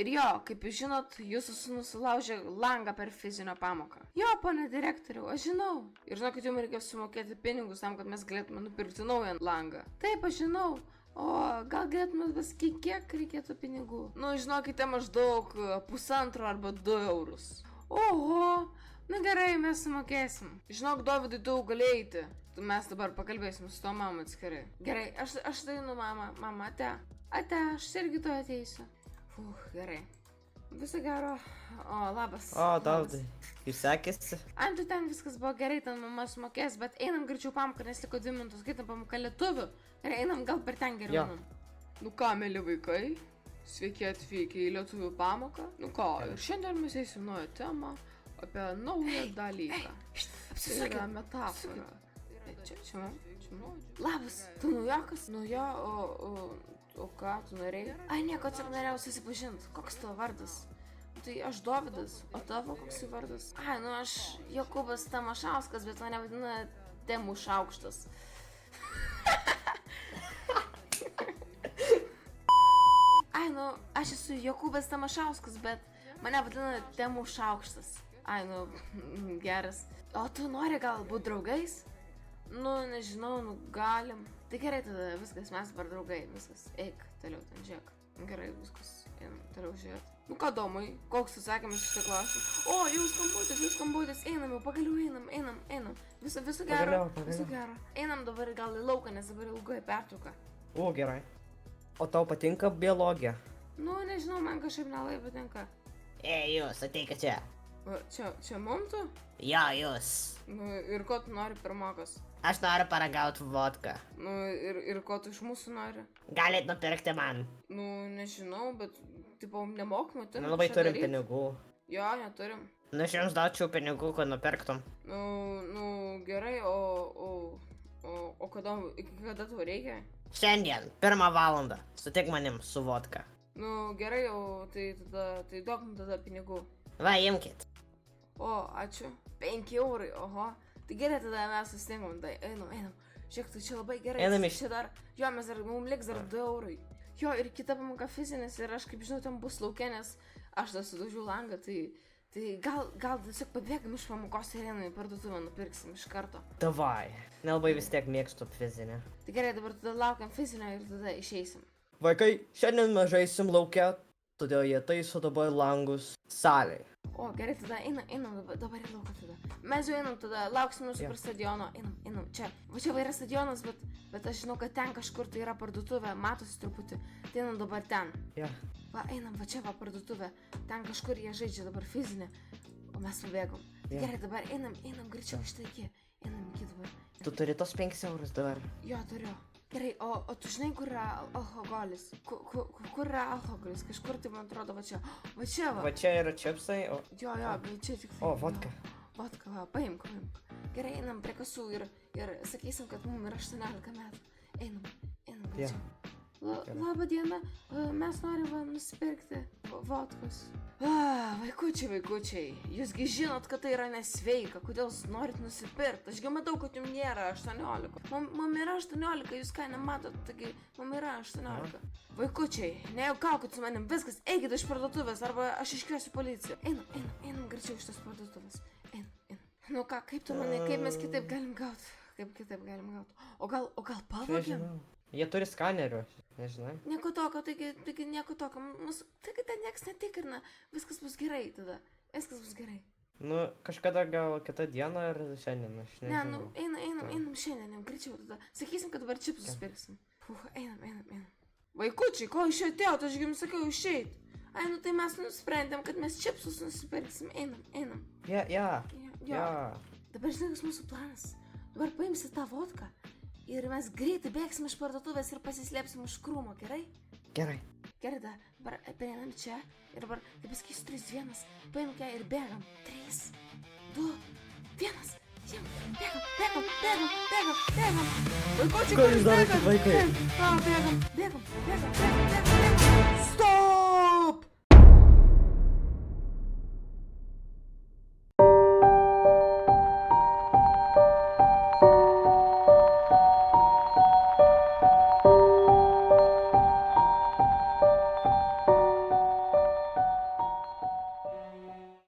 Ir jo, kaip jūs žinot, jūsų sūnus sulaužė langą per fizinio pamoką. Jo, pane direktoriau, aš žinau. Ir žinokit, jums reikia sumokėti pinigus tam, kad mes galėtume nupirkti naują langą. Taip, aš žinau. O gal galėtumėt pasakyti, kiek reikėtų pinigų? Nu, žinokite, maždaug 1,5 arba 2 eurus. Oho, na gerai, mes sumokėsim. Žinok, Dovydai, tu gali eiti. Mes dabar pakalbėsim su to mama atskirai. Gerai, aš dainu, mama, ate, aš irgi to ateisiu. Gerai. Viso gero. O, labas. O, Dovydai, kaip sekėsi? Antu ten viskas buvo gerai, ten mama sumokės, bet einam greičiau pamoką, nes liko 2 minutės, skaitam pamoką lietuvių. Ir einam gal per ten geriau. Jo. Nu ką, mėly vaikai, sveiki atvykę į lietuvių pamoką. Nu ką, ir šiandien mes eisim naują temą apie naują dalyką. Tai yra metafora. Čia. Labas, tu naujokas? Nu jo, o ką tu norėjai? Ai, nieko, tik norėjau susipažinti. Koks tavo vardas? Tai aš Dovydas, o tavo koks vardas? Ai, nu aš Jokūbas Tamašauskas, bet mane vadina Temušaukštas. Ai, nu, aš esu Jokūbas Tamašauskas, bet mane vadina Temušaukštas. Ai, nu, geras. O tu nori gal būt draugais? Nu, nežinau, nu, galim. Tai gerai tada, viskas, mes dabar draugai, viskas. Eik, toliau ten žiūrėk. Gerai, viskas, einam, toliau žiūrėt. Nu ką, Domai, koks atsakymas šitą klausimą? O, jau skambutis, einam, jau pagaliau einam. Viso gero, viso gero. Einam dabar gal į lauką, nes dabar ilgai pertrauka. O, gerai. O tau patinka biologija? Nu, nežinau, man kažkaip nelabai patinka. Ei, jūs, ateikit čia. Čia mum tu? Jo, jūs. Nu, ir ko tu nori pirmokas? Aš noriu paragauti vodką. Nu, ir ko tu iš mūsų nori? Galit nupirkti man. Nu, nežinau, bet, tipo, nemokamai turim. Nelabai turim pinigų. Jo, neturim. Nu, aš jums daučiau pinigų, kad nupirktum. Nu, gerai, o iki kada tau reikia? Šiandien, 1 valandą. Sutik manim su vodka. Nu, gerai, o tai duok man tada pinigų. Va, imkit. O, ačiū. 5 eurai, oho. Tai gerai, tada mes susitinkam, tai einam. Žiūrėk, tai čia labai gerai. Einam iš... Čia dar, jo, mums liks dar 2 eurai. Jo, ir kita pamoka fizinis, ir aš, kaip žinau, ten bus lauke, nes aš dar sudaužiau langą, tai gal tiesiog pabėgam iš pamokos ir einam į parduotuvę, nupirksim iš karto. Davai. Nelabai vis tiek mėgstu fizinę. Tai gerai, dabar tada laukiam fizinio ir tada išeisim. Vaikai, šiandien mes žaisim lauke, todėl jie taiso dabar langus salėj. O, gerai, tada einam dabar į lauką tada. Mes jau einam tada, lauksim mūsų per stadiono, einam, čia. Va čia yra stadionas, bet aš žinau, kad ten kažkur tai yra parduotuvė, matosi truputį. Tai einam dabar ten. Ja. Va, einam, va čia va parduotuvė. Ten kažkur jie žaidžia dabar fizinę, o mes pabėgom. Ja. Gerai, dabar einam greičiau iš tai iki. Einam iki dabar. Tu turi tos 5 eurus dabar. Jo, turiu. Gerai, o tu žinai, kur yra alkoholis? Kur yra alkoholis? Kažkur tai, man atrodo, va čia. Va čia va. Va čia yra čipsai, o... Jo, bet čia tik tai. O, vodka. Vodka, va, paimk. Gerai, einam prie kasų ir sakysim, kad mums yra 18 metų. Einam. Ja. Labą dieną, mes norim nusipirkti vodkos. Vaikučiai, jūsgi žinot, kad tai yra nesveika, kodėl jūs norit nusipirkti? Ašgi matau, kad jums nėra 18. Mum yra 18, jūs ką nematot, taigi mum yra 18. Vaikučiai, nejuokaukit su manim, viskas, eikit iš parduotuvės, arba aš iškviesiu policiją. Einam greičiau iš tos parduotuvės. Einam. Nu ką, kaip tu manai, kaip mes kitaip galim gauti? O gal pavogėm? Jie turi skanerių, nežinai. Nieko tokio, taigi nieko tokio. Taigi ten nieks netikrina. Viskas bus gerai tada. Nu, kažkada gal kitą dieną ar šiandien, aš nežinau. Ne, nu, einam šiandien, jau greičiau tada. Sakysim, kad dabar čipsus pirksim. Einam. Vaikučiai, ko iš čia atėjot, aš jums sakiau išeit. Ai, nu tai mes nusprendėm, kad mes čipsus nusipirksim. Einam. Ja. Dabar žinai, kas mūsų planas. Dabar paimsi tą vodką. Ir mes greitai bėgsim iš parduotuvės ir pasislėpsim už krūmo, gerai? Gerai. Gerai, dabar prieinam čia ir dabar, kaip pasakysiu, 3, 1, paimk ją ir bėgam. 3, 2, 1, bėgam. Vaikučiai, Ką jūs darote, vaikai? Bėgam.